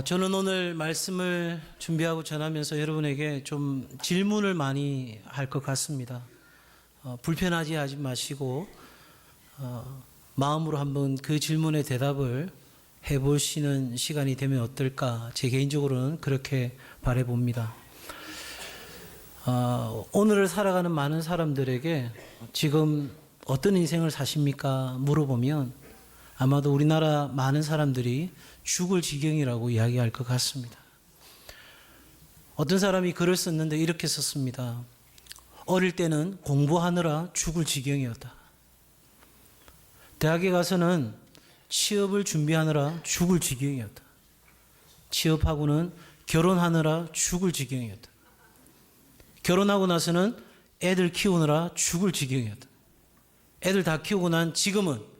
저는 오늘 말씀을 준비하고 전하면서 여러분에게 좀 질문을 많이 할 것 같습니다. 불편하지 하지 마시고 마음으로 한번 그 질문에 대답을 해보시는 시간이 되면 어떨까, 제 개인적으로는 그렇게 바라봅니다. 오늘을 살아가는 많은 사람들에게 지금 어떤 인생을 사십니까? 물어보면 아마도 우리나라 많은 사람들이 죽을 지경이라고 이야기할 것 같습니다. 어떤 사람이 글을 썼는데 이렇게 썼습니다. 어릴 때는 공부하느라 죽을 지경이었다. 대학에 가서는 취업을 준비하느라 죽을 지경이었다. 취업하고는 결혼하느라 죽을 지경이었다. 결혼하고 나서는 애들 키우느라 죽을 지경이었다. 애들 다 키우고 난 지금은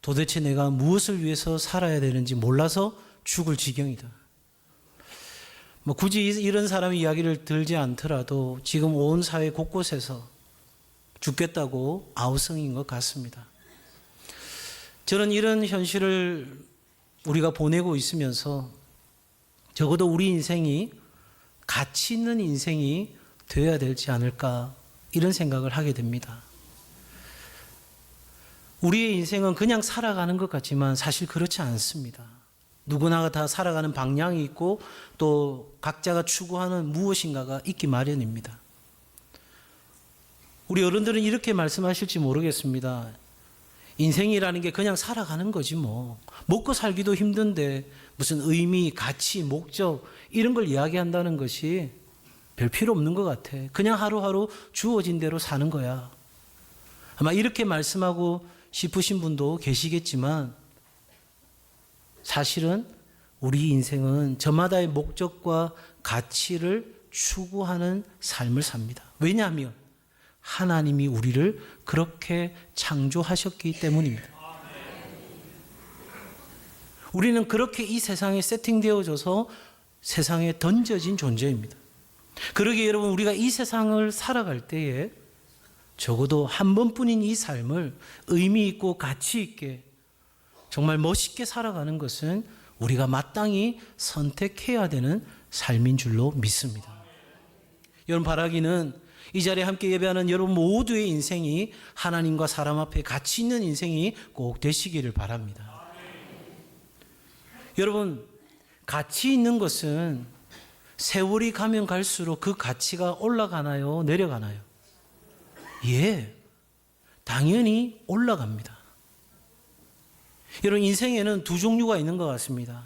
도대체 내가 무엇을 위해서 살아야 되는지 몰라서 죽을 지경이다. 굳이 이런 사람의 이야기를 들지 않더라도 지금 온 사회 곳곳에서 죽겠다고 아우성인 것 같습니다. 저는 이런 현실을 우리가 보내고 있으면서 적어도 우리 인생이 가치 있는 인생이 되어야 되지 않을까, 이런 생각을 하게 됩니다. 우리의 인생은 그냥 살아가는 것 같지만 사실 그렇지 않습니다. 누구나가 다 살아가는 방향이 있고 또 각자가 추구하는 무엇인가가 있기 마련입니다. 우리 어른들은 이렇게 말씀하실지 모르겠습니다. 인생이라는 게 그냥 살아가는 거지 뭐. 먹고 살기도 힘든데 무슨 의미, 가치, 목적 이런 걸 이야기한다는 것이 별 필요 없는 것 같아. 그냥 하루하루 주어진 대로 사는 거야. 아마 이렇게 말씀하고 싶으신 분도 계시겠지만 사실은 우리 인생은 저마다의 목적과 가치를 추구하는 삶을 삽니다. 왜냐하면 하나님이 우리를 그렇게 창조하셨기 때문입니다. 우리는 그렇게 이 세상에 세팅되어져서 세상에 던져진 존재입니다. 그러기에 여러분, 우리가 이 세상을 살아갈 때에 적어도 한 번뿐인 이 삶을 의미 있고 가치 있게 정말 멋있게 살아가는 것은 우리가 마땅히 선택해야 되는 삶인 줄로 믿습니다. 여러분, 바라기는 이 자리에 함께 예배하는 여러분 모두의 인생이 하나님과 사람 앞에 가치 있는 인생이 꼭 되시기를 바랍니다. 여러분, 가치 있는 것은 세월이 가면 갈수록 그 가치가 올라가나요? 내려가나요? 예, 당연히 올라갑니다. 여러분, 인생에는 두 종류가 있는 것 같습니다.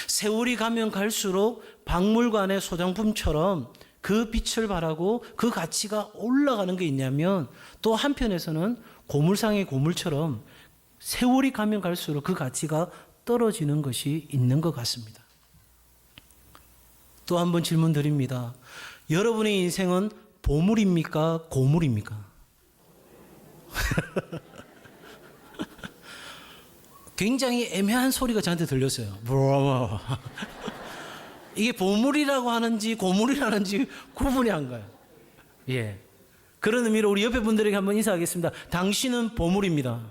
세월이 가면 갈수록 박물관의 소장품처럼 그 빛을 발하고 그 가치가 올라가는 게 있냐면, 또 한편에서는 고물상의 고물처럼 세월이 가면 갈수록 그 가치가 떨어지는 것이 있는 것 같습니다. 또 한 번 질문 드립니다. 여러분의 인생은 보물입니까? 고물입니까? 굉장히 애매한 소리가 저한테 들렸어요. 이게 보물이라고 하는지 고물이라는지 구분이 안 가요. 예. 그런 의미로 우리 옆에 분들에게 한번 인사하겠습니다. 당신은 보물입니다.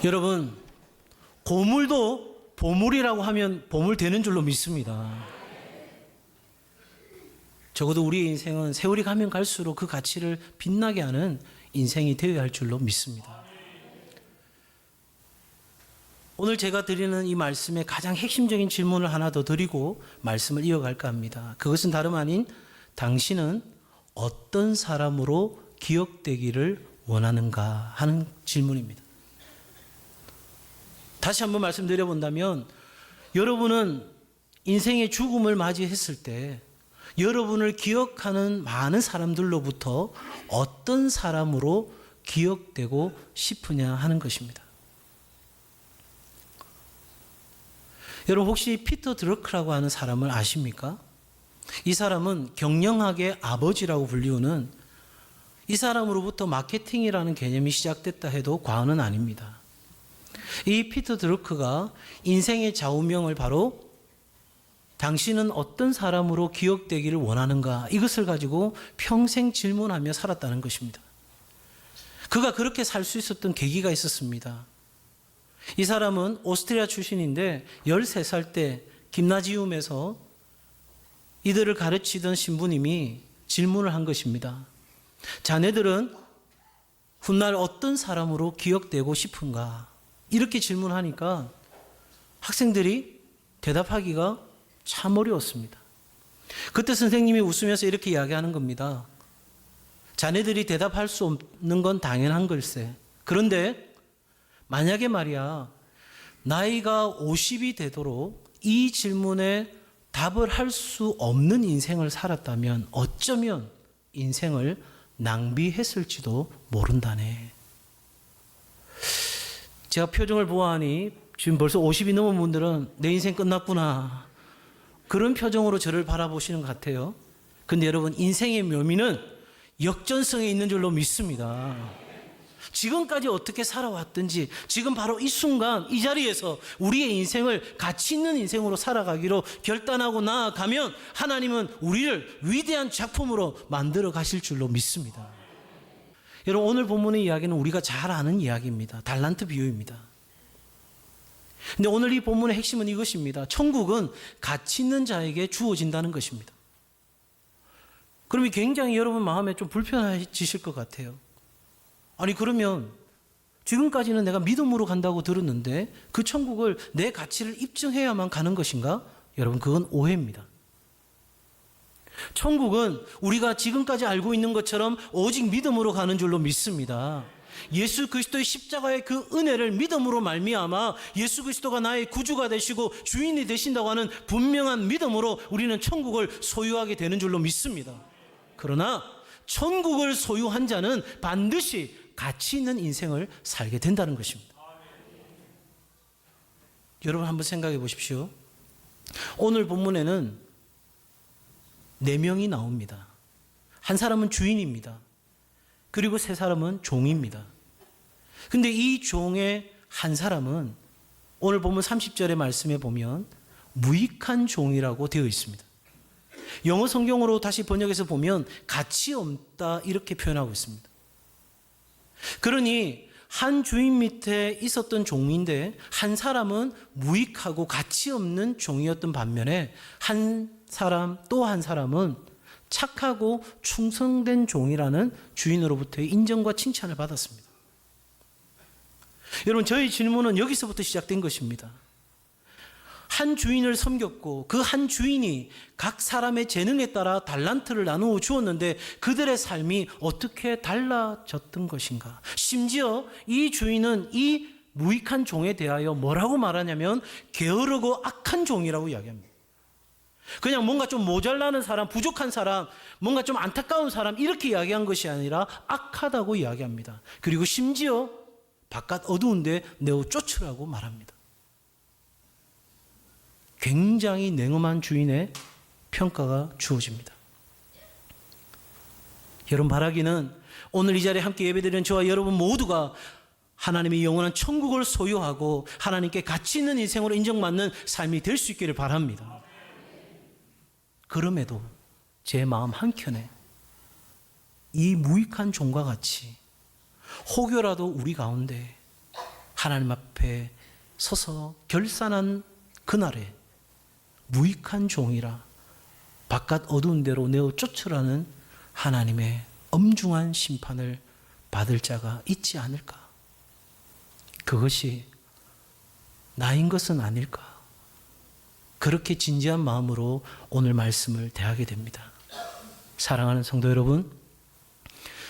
여러분, 고물도 보물이라고 하면 보물 되는 줄로 믿습니다. 적어도 우리의 인생은 세월이 가면 갈수록 그 가치를 빛나게 하는 인생이 되어야 할 줄로 믿습니다. 오늘 제가 드리는 이 말씀의 가장 핵심적인 질문을 하나 더 드리고 말씀을 이어갈까 합니다. 그것은 다름 아닌 당신은 어떤 사람으로 기억되기를 원하는가 하는 질문입니다. 다시 한번 말씀드려본다면, 여러분은 인생의 죽음을 맞이했을 때 여러분을 기억하는 많은 사람들로부터 어떤 사람으로 기억되고 싶으냐 하는 것입니다. 여러분, 혹시 피터 드러크라고 하는 사람을 아십니까? 이 사람은 경영학의 아버지라고 불리우는, 이 사람으로부터 마케팅이라는 개념이 시작됐다 해도 과언은 아닙니다. 이 피터 드러크가 인생의 좌우명을 바로 당신은 어떤 사람으로 기억되기를 원하는가, 이것을 가지고 평생 질문하며 살았다는 것입니다. 그가 그렇게 살 수 있었던 계기가 있었습니다. 이 사람은 오스트리아 출신인데 13살 때 김나지움에서 이들을 가르치던 신부님이 질문을 한 것입니다. 자네들은 훗날 어떤 사람으로 기억되고 싶은가? 이렇게 질문하니까 학생들이 대답하기가 참 어려웠습니다. 그때 선생님이 웃으면서 이렇게 이야기하는 겁니다. 자네들이 대답할 수 없는 건 당연한 걸세. 그런데 만약에 말이야, 나이가 50이 되도록 이 질문에 답을 할 수 없는 인생을 살았다면 어쩌면 인생을 낭비했을지도 모른다네. 제가 표정을 보아하니 지금 벌써 50이 넘은 분들은 내 인생 끝났구나, 그런 표정으로 저를 바라보시는 것 같아요. 근데 여러분, 인생의 묘미는 역전성에 있는 줄로 믿습니다. 지금까지 어떻게 살아왔든지 지금 바로 이 순간 이 자리에서 우리의 인생을 가치 있는 인생으로 살아가기로 결단하고 나아가면 하나님은 우리를 위대한 작품으로 만들어 가실 줄로 믿습니다. 여러분, 오늘 본문의 이야기는 우리가 잘 아는 이야기입니다. 달란트 비유입니다. 근데 오늘 이 본문의 핵심은 이것입니다. 천국은 가치 있는 자에게 주어진다는 것입니다. 그러면 굉장히 여러분 마음에 좀 불편해지실 것 같아요. 아니, 그러면 지금까지는 내가 믿음으로 간다고 들었는데 그 천국을 내 가치를 입증해야만 가는 것인가? 여러분, 그건 오해입니다. 천국은 우리가 지금까지 알고 있는 것처럼 오직 믿음으로 가는 줄로 믿습니다. 예수 그리스도의 십자가의 그 은혜를 믿음으로 말미암아 예수 그리스도가 나의 구주가 되시고 주인이 되신다고 하는 분명한 믿음으로 우리는 천국을 소유하게 되는 줄로 믿습니다. 그러나 천국을 소유한 자는 반드시 가치 있는 인생을 살게 된다는 것입니다. 여러분, 한번 생각해 보십시오. 오늘 본문에는 4명이 나옵니다. 한 사람은 주인입니다. 그리고 3사람은 종입니다. 근데 이 종의 한 사람은 오늘 본문 30절의 말씀에 보면 무익한 종이라고 되어 있습니다. 영어 성경으로 다시 번역해서 보면 가치 없다, 이렇게 표현하고 있습니다. 그러니 한 주인 밑에 있었던 종인데 한 사람은 무익하고 가치 없는 종이었던 반면에 한 사람, 또 한 사람은 착하고 충성된 종이라는 주인으로부터의 인정과 칭찬을 받았습니다. 여러분, 저희 질문은 여기서부터 시작된 것입니다. 한 주인을 섬겼고 그 한 주인이 각 사람의 재능에 따라 달란트를 나누어 주었는데 그들의 삶이 어떻게 달라졌던 것인가? 심지어 이 주인은 이 무익한 종에 대하여 뭐라고 말하냐면 게으르고 악한 종이라고 이야기합니다. 그냥 뭔가 좀 모자라는 사람, 부족한 사람, 뭔가 좀 안타까운 사람, 이렇게 이야기한 것이 아니라 악하다고 이야기합니다. 그리고 심지어 바깥 어두운데 내어 쫓으라고 말합니다. 굉장히 냉엄한 주인의 평가가 주어집니다. 여러분, 바라기는 오늘 이 자리에 함께 예배드리는 저와 여러분 모두가 하나님의 영원한 천국을 소유하고 하나님께 가치 있는 인생으로 인정받는 삶이 될 수 있기를 바랍니다. 그럼에도 제 마음 한켠에 이 무익한 종과 같이 혹여라도 우리 가운데 하나님 앞에 서서 결산한 그날에 무익한 종이라 바깥 어두운 데로 내어 쫓으라는 하나님의 엄중한 심판을 받을 자가 있지 않을까? 그것이 나인 것은 아닐까? 그렇게 진지한 마음으로 오늘 말씀을 대하게 됩니다. 사랑하는 성도 여러분,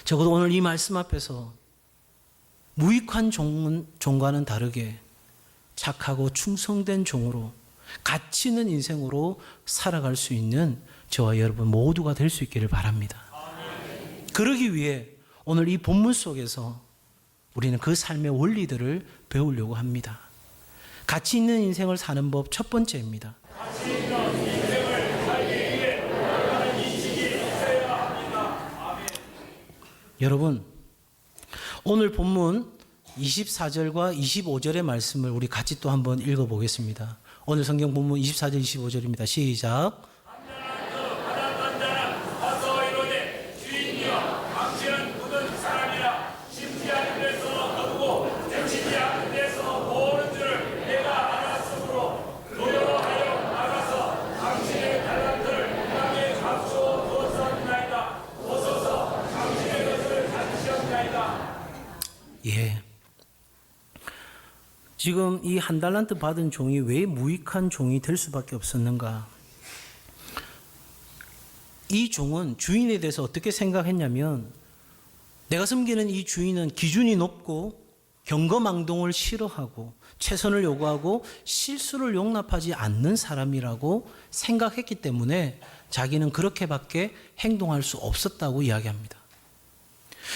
적어도 오늘 이 말씀 앞에서 무익한 종과는 다르게 착하고 충성된 종으로 가치 있는 인생으로 살아갈 수 있는 저와 여러분 모두가 될 수 있기를 바랍니다. 그러기 위해 오늘 이 본문 속에서 우리는 그 삶의 원리들을 배우려고 합니다. 가치 있는 인생을 사는 법 첫 번째입니다. 가치 있는 인생을 살기 위해 올바른 인식이 있어야 합니다. 여러분, 오늘 본문 24절과 25절의 말씀을 우리 같이 또 한번 읽어보겠습니다. 오늘 성경 본문 24절 25절입니다. 시작. 지금 이 한 달란트 받은 종이 왜 무익한 종이 될 수밖에 없었는가? 이 종은 주인에 대해서 어떻게 생각했냐면, 내가 섬기는 이 주인은 기준이 높고 경거망동을 싫어하고 최선을 요구하고 실수를 용납하지 않는 사람이라고 생각했기 때문에 자기는 그렇게밖에 행동할 수 없었다고 이야기합니다.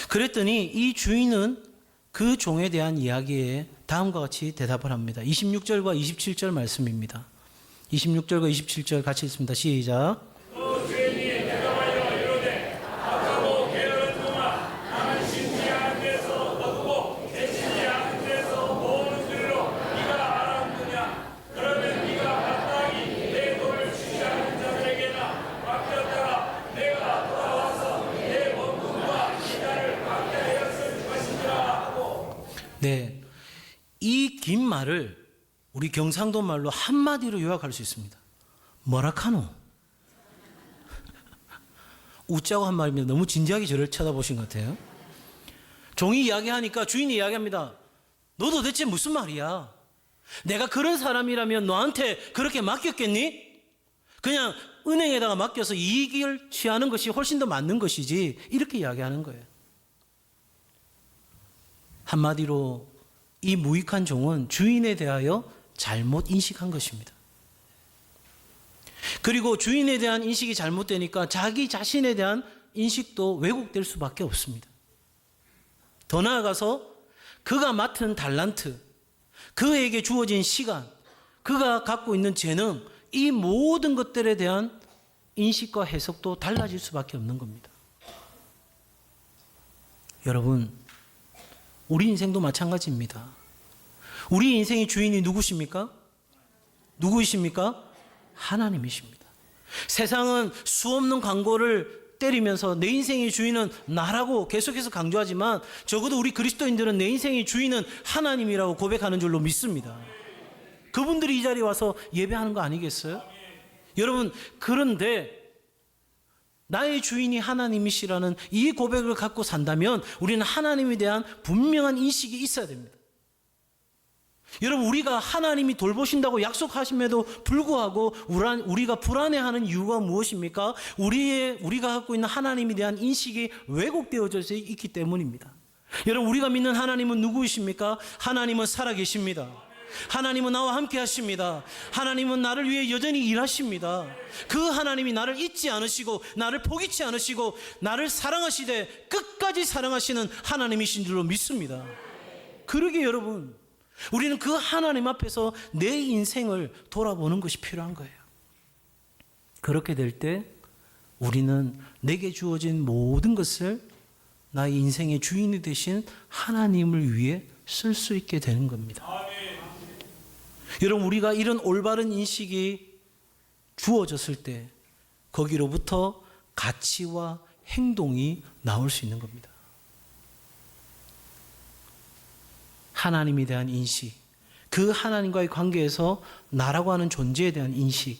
그랬더니 이 주인은 그 종에 대한 이야기에 다음과 같이 대답을 합니다. 26절과 27절 말씀입니다. 26절과 27절 같이 읽습니다. 시작. 네, 이 긴 말을 우리 경상도 말로 한마디로 요약할 수 있습니다. 뭐라카노? 웃자고 한 말입니다. 너무 진지하게 저를 쳐다보신 것 같아요. 종이 이야기하니까 주인이 이야기합니다. 너 도대체 무슨 말이야? 내가 그런 사람이라면 너한테 그렇게 맡겼겠니? 그냥 은행에다가 맡겨서 이익을 취하는 것이 훨씬 더 맞는 것이지. 이렇게 이야기하는 거예요. 한마디로 이 무익한 종은 주인에 대하여 잘못 인식한 것입니다. 그리고 주인에 대한 인식이 잘못되니까 자기 자신에 대한 인식도 왜곡될 수밖에 없습니다. 더 나아가서 그가 맡은 달란트, 그에게 주어진 시간, 그가 갖고 있는 재능, 이 모든 것들에 대한 인식과 해석도 달라질 수밖에 없는 겁니다. 여러분, 우리 인생도 마찬가지입니다. 우리 인생의 주인이 누구십니까? 누구이십니까? 하나님이십니다. 세상은 수없는 광고를 때리면서 내 인생의 주인은 나라고 계속해서 강조하지만 적어도 우리 그리스도인들은 내 인생의 주인은 하나님이라고 고백하는 줄로 믿습니다. 그분들이 이 자리에 와서 예배하는 거 아니겠어요? 여러분, 그런데 나의 주인이 하나님이시라는 이 고백을 갖고 산다면 우리는 하나님에 대한 분명한 인식이 있어야 됩니다. 여러분, 우리가 하나님이 돌보신다고 약속하심에도 불구하고 우리가 불안해하는 이유가 무엇입니까? 우리가 갖고 있는 하나님에 대한 인식이 왜곡되어져 있기 때문입니다. 여러분, 우리가 믿는 하나님은 누구이십니까? 하나님은 살아계십니다. 하나님은 나와 함께 하십니다. 하나님은 나를 위해 여전히 일하십니다. 그 하나님이 나를 잊지 않으시고 나를 포기치 않으시고 나를 사랑하시되 끝까지 사랑하시는 하나님이신 줄로 믿습니다. 그러기에 여러분, 우리는 그 하나님 앞에서 내 인생을 돌아보는 것이 필요한 거예요. 그렇게 될 때 우리는 내게 주어진 모든 것을 나의 인생의 주인이 되신 하나님을 위해 쓸 수 있게 되는 겁니다. 여러분, 우리가 이런 올바른 인식이 주어졌을 때 거기로부터 가치와 행동이 나올 수 있는 겁니다. 하나님에 대한 인식, 그 하나님과의 관계에서 나라고 하는 존재에 대한 인식,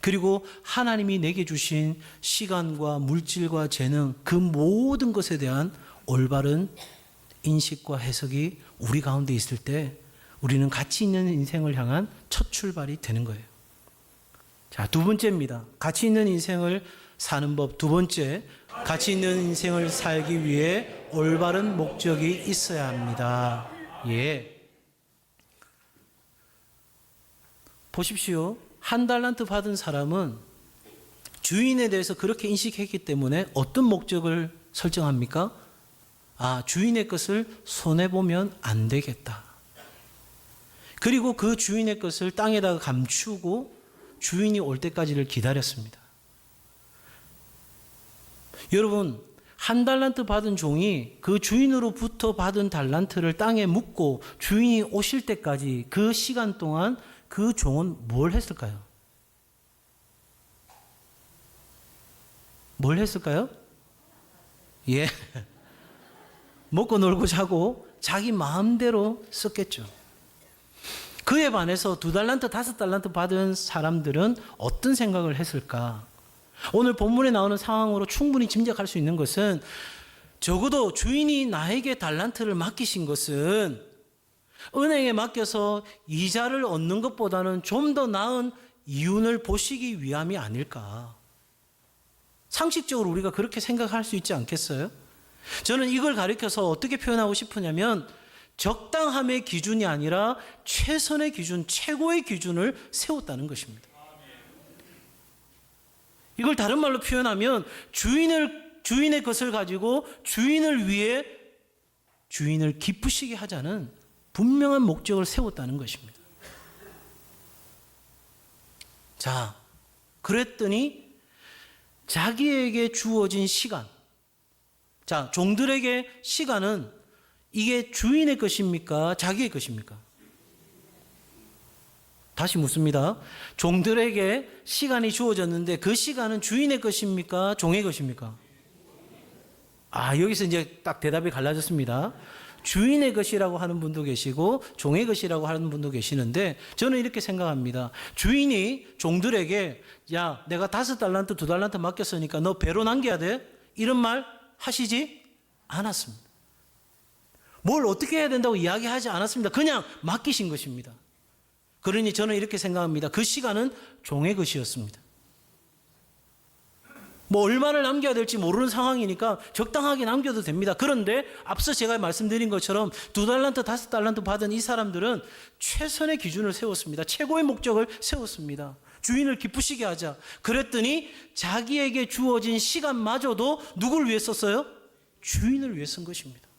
그리고 하나님이 내게 주신 시간과 물질과 재능, 그 모든 것에 대한 올바른 인식과 해석이 우리 가운데 있을 때 우리는 가치 있는 인생을 향한 첫 출발이 되는 거예요. 자, 두 번째입니다. 가치 있는 인생을 사는 법. 두 번째, 가치 있는 인생을 살기 위해 올바른 목적이 있어야 합니다. 예. 보십시오. 한 달란트 받은 사람은 주인에 대해서 그렇게 인식했기 때문에 어떤 목적을 설정합니까? 주인의 것을 손해보면 안 되겠다. 그리고 그 주인의 것을 땅에다가 감추고 주인이 올 때까지를 기다렸습니다. 여러분, 한 달란트 받은 종이 그 주인으로부터 받은 달란트를 땅에 묻고 주인이 오실 때까지 그 시간 동안 그 종은 뭘 했을까요? 뭘 했을까요? 예. 먹고 놀고 자고 자기 마음대로 썼겠죠. 그에 반해서 2달란트, 5달란트 받은 사람들은 어떤 생각을 했을까? 오늘 본문에 나오는 상황으로 충분히 짐작할 수 있는 것은 적어도 주인이 나에게 달란트를 맡기신 것은 은행에 맡겨서 이자를 얻는 것보다는 좀 더 나은 이윤을 보시기 위함이 아닐까. 상식적으로 우리가 그렇게 생각할 수 있지 않겠어요? 저는 이걸 가리켜서 어떻게 표현하고 싶으냐면 적당함의 기준이 아니라 최선의 기준, 최고의 기준을 세웠다는 것입니다. 이걸 다른 말로 표현하면 주인의 것을 가지고 주인을 위해 주인을 기쁘시게 하자는 분명한 목적을 세웠다는 것입니다. 자, 그랬더니 자기에게 주어진 시간. 자, 종들에게 시간은 이게 주인의 것입니까? 자기의 것입니까? 다시 묻습니다. 종들에게 시간이 주어졌는데 그 시간은 주인의 것입니까? 종의 것입니까? 여기서 이제 딱 대답이 갈라졌습니다. 주인의 것이라고 하는 분도 계시고 종의 것이라고 하는 분도 계시는데 저는 이렇게 생각합니다. 주인이 종들에게 야, 내가 5달란트, 2달란트 맡겼으니까 너 배로 남겨야 돼? 이런 말 하시지 않았습니다. 뭘 어떻게 해야 된다고 이야기하지 않았습니다. 그냥 맡기신 것입니다. 그러니 저는 이렇게 생각합니다. 그 시간은 종의 것이었습니다. 뭐 얼마를 남겨야 될지 모르는 상황이니까 적당하게 남겨도 됩니다. 그런데 앞서 제가 말씀드린 것처럼 2달란트, 5달란트 받은 이 사람들은 최선의 기준을 세웠습니다. 최고의 목적을 세웠습니다. 주인을 기쁘시게 하자. 그랬더니 자기에게 주어진 시간마저도 누구를 위해 썼어요? 주인을 위해 쓴 것입니다.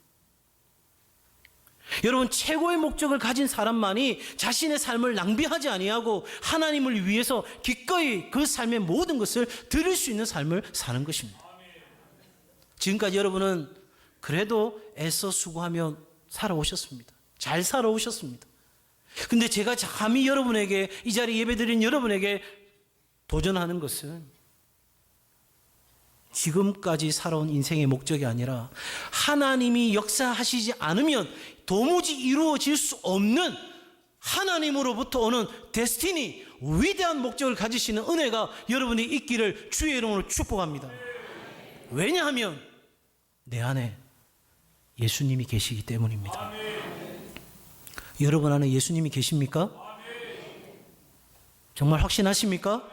여러분, 최고의 목적을 가진 사람만이 자신의 삶을 낭비하지 아니하고 하나님을 위해서 기꺼이 그 삶의 모든 것을 드릴 수 있는 삶을 사는 것입니다. 지금까지 여러분은 그래도 애써 수고하며 살아오셨습니다. 잘 살아오셨습니다. 근데 제가 감히 여러분에게, 이 자리에 예배드린 여러분에게 도전하는 것은 지금까지 살아온 인생의 목적이 아니라 하나님이 역사하시지 않으면 도무지 이루어질 수 없는 하나님으로부터 오는 데스티니, 위대한 목적을 가지시는 은혜가 여러분이 있기를 주의 이름으로 축복합니다. 왜냐하면 내 안에 예수님이 계시기 때문입니다. 여러분 안에 예수님이 계십니까? 정말 확신하십니까?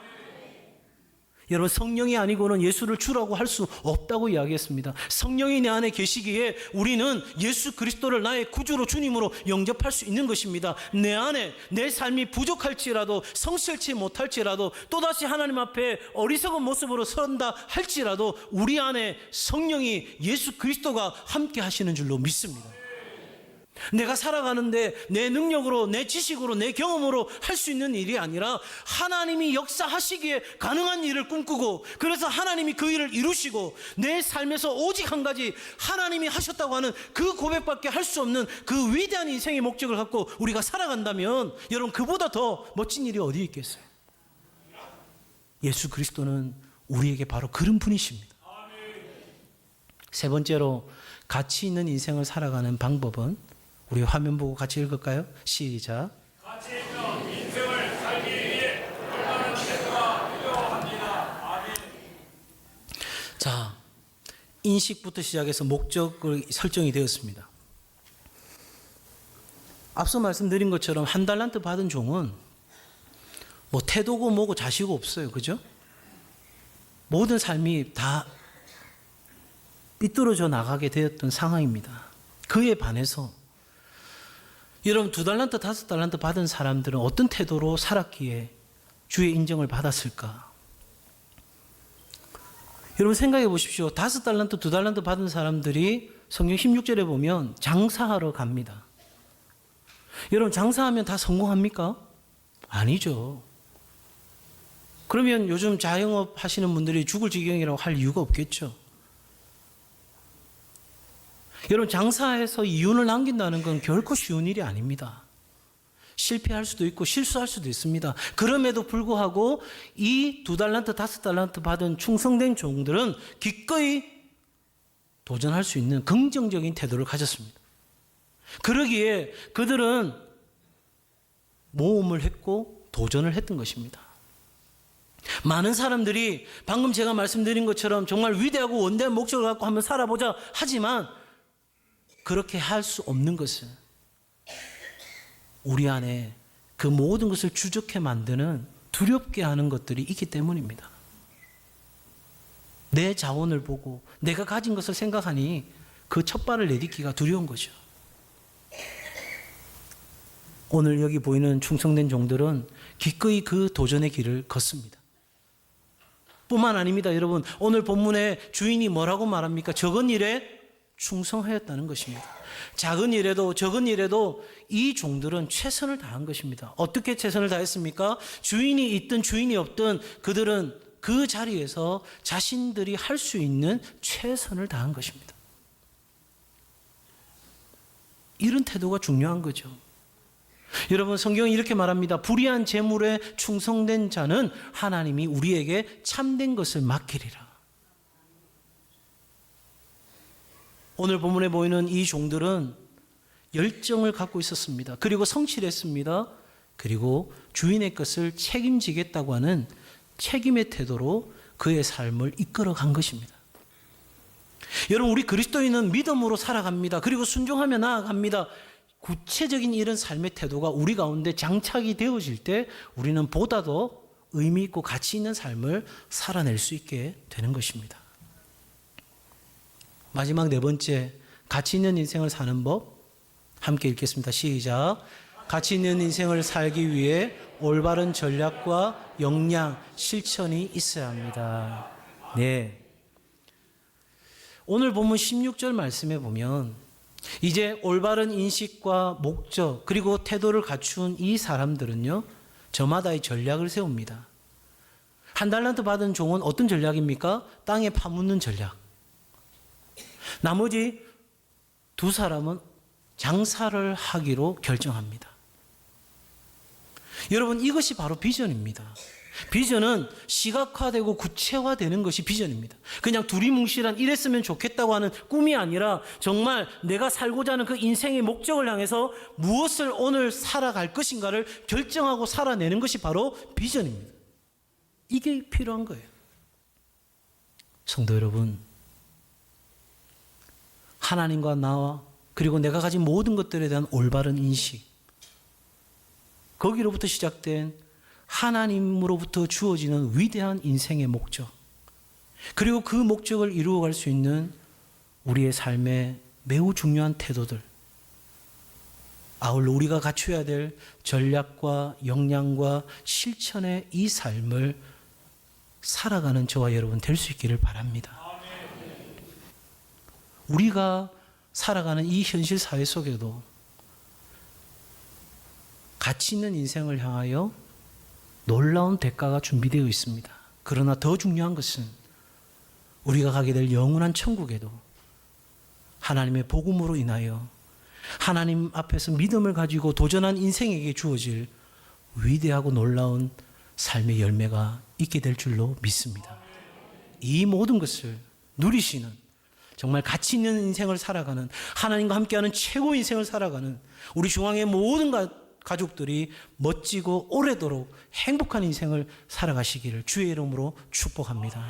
여러분, 성령이 아니고는 예수를 주라고 할 수 없다고 이야기했습니다. 성령이 내 안에 계시기에 우리는 예수 그리스도를 나의 구주로 주님으로 영접할 수 있는 것입니다. 내 안에 내 삶이 부족할지라도, 성실치 못할지라도, 또다시 하나님 앞에 어리석은 모습으로 선다 할지라도 우리 안에 성령이, 예수 그리스도가 함께 하시는 줄로 믿습니다. 내가 살아가는데 내 능력으로, 내 지식으로, 내 경험으로 할 수 있는 일이 아니라 하나님이 역사하시기에 가능한 일을 꿈꾸고, 그래서 하나님이 그 일을 이루시고, 내 삶에서 오직 한 가지 하나님이 하셨다고 하는 그 고백밖에 할 수 없는 그 위대한 인생의 목적을 갖고 우리가 살아간다면 여러분, 그보다 더 멋진 일이 어디 있겠어요? 예수 그리스도는 우리에게 바로 그런 분이십니다. 세 번째로, 가치 있는 인생을 살아가는 방법은, 우리 화면 보고 같이 읽을까요? 시작. 가치 있는 인생을 살기 위해 얼마나 태도가 필요합니다. 아멘. 자, 인식부터 시작해서 목적을 설정이 되었습니다. 앞서 말씀드린 것처럼 1달란트 받은 종은 뭐 태도고 뭐고 자시고 없어요. 그죠? 모든 삶이 다 삐뚤어져 나가게 되었던 상황입니다. 그에 반해서 여러분, 2달란트, 5달란트 받은 사람들은 어떤 태도로 살았기에 주의 인정을 받았을까? 여러분, 생각해 보십시오. 5달란트, 2달란트 받은 사람들이 성경 16절에 보면 장사하러 갑니다. 여러분, 장사하면 다 성공합니까? 아니죠. 그러면 요즘 자영업 하시는 분들이 죽을 지경이라고 할 이유가 없겠죠. 여러분, 장사해서 이윤을 남긴다는 건 결코 쉬운 일이 아닙니다. 실패할 수도 있고 실수할 수도 있습니다. 그럼에도 불구하고 이 2달란트, 5달란트 받은 충성된 종들은 기꺼이 도전할 수 있는 긍정적인 태도를 가졌습니다. 그러기에 그들은 모험을 했고 도전을 했던 것입니다. 많은 사람들이 방금 제가 말씀드린 것처럼 정말 위대하고 원대한 목적을 갖고 한번 살아보자 하지만 그렇게 할 수 없는 것은 우리 안에 그 모든 것을 추적해 만드는 두렵게 하는 것들이 있기 때문입니다. 내 자원을 보고 내가 가진 것을 생각하니 그 첫 발을 내딛기가 두려운 거죠. 오늘 여기 보이는 충성된 종들은 기꺼이 그 도전의 길을 걷습니다. 뿐만 아닙니다, 여러분. 오늘 본문에 주인이 뭐라고 말합니까? 적은 일에 충성하였다는 것입니다. 작은 일에도 적은 일에도 이 종들은 최선을 다한 것입니다. 어떻게 최선을 다했습니까? 주인이 있든 주인이 없든 그들은 그 자리에서 자신들이 할 수 있는 최선을 다한 것입니다. 이런 태도가 중요한 거죠. 여러분, 성경은 이렇게 말합니다. 불의한 재물에 충성된 자는 하나님이 우리에게 참된 것을 맡기리라. 오늘 본문에 보이는 이 종들은 열정을 갖고 있었습니다. 그리고 성취를 했습니다. 그리고 주인의 것을 책임지겠다고 하는 책임의 태도로 그의 삶을 이끌어 간 것입니다. 여러분, 우리 그리스도인은 믿음으로 살아갑니다. 그리고 순종하며 나아갑니다. 구체적인 이런 삶의 태도가 우리 가운데 장착이 되어질 때 우리는 보다 더 의미 있고 가치 있는 삶을 살아낼 수 있게 되는 것입니다. 마지막 네 번째, 가치 있는 인생을 사는 법 함께 읽겠습니다. 시작. 가치 있는 인생을 살기 위해 올바른 전략과 역량, 실천이 있어야 합니다. 네. 오늘 본문 16절 말씀에 보면 이제 올바른 인식과 목적 그리고 태도를 갖춘 이 사람들은요, 저마다의 전략을 세웁니다. 한 달란트 받은 종은 어떤 전략입니까? 땅에 파묻는 전략. 나머지 두 사람은 장사를 하기로 결정합니다. 여러분, 이것이 바로 비전입니다. 비전은 시각화되고 구체화되는 것이 비전입니다. 그냥 두리뭉실한 이랬으면 좋겠다고 하는 꿈이 아니라 정말 내가 살고자 하는 그 인생의 목적을 향해서 무엇을 오늘 살아갈 것인가를 결정하고 살아내는 것이 바로 비전입니다. 이게 필요한 거예요. 성도 여러분, 하나님과 나와 그리고 내가 가진 모든 것들에 대한 올바른 인식, 거기로부터 시작된 하나님으로부터 주어지는 위대한 인생의 목적, 그리고 그 목적을 이루어갈 수 있는 우리의 삶의 매우 중요한 태도들, 아울러 우리가 갖춰야 될 전략과 역량과 실천의 이 삶을 살아가는 저와 여러분 될 수 있기를 바랍니다. 우리가 살아가는 이 현실 사회 속에도 가치 있는 인생을 향하여 놀라운 대가가 준비되어 있습니다. 그러나 더 중요한 것은 우리가 가게 될 영원한 천국에도 하나님의 복음으로 인하여 하나님 앞에서 믿음을 가지고 도전한 인생에게 주어질 위대하고 놀라운 삶의 열매가 있게 될 줄로 믿습니다. 이 모든 것을 누리시는, 정말 가치 있는 인생을 살아가는, 하나님과 함께하는 최고 인생을 살아가는 우리 중앙의 모든 가족들이 멋지고 오래도록 행복한 인생을 살아가시기를 주의 이름으로 축복합니다.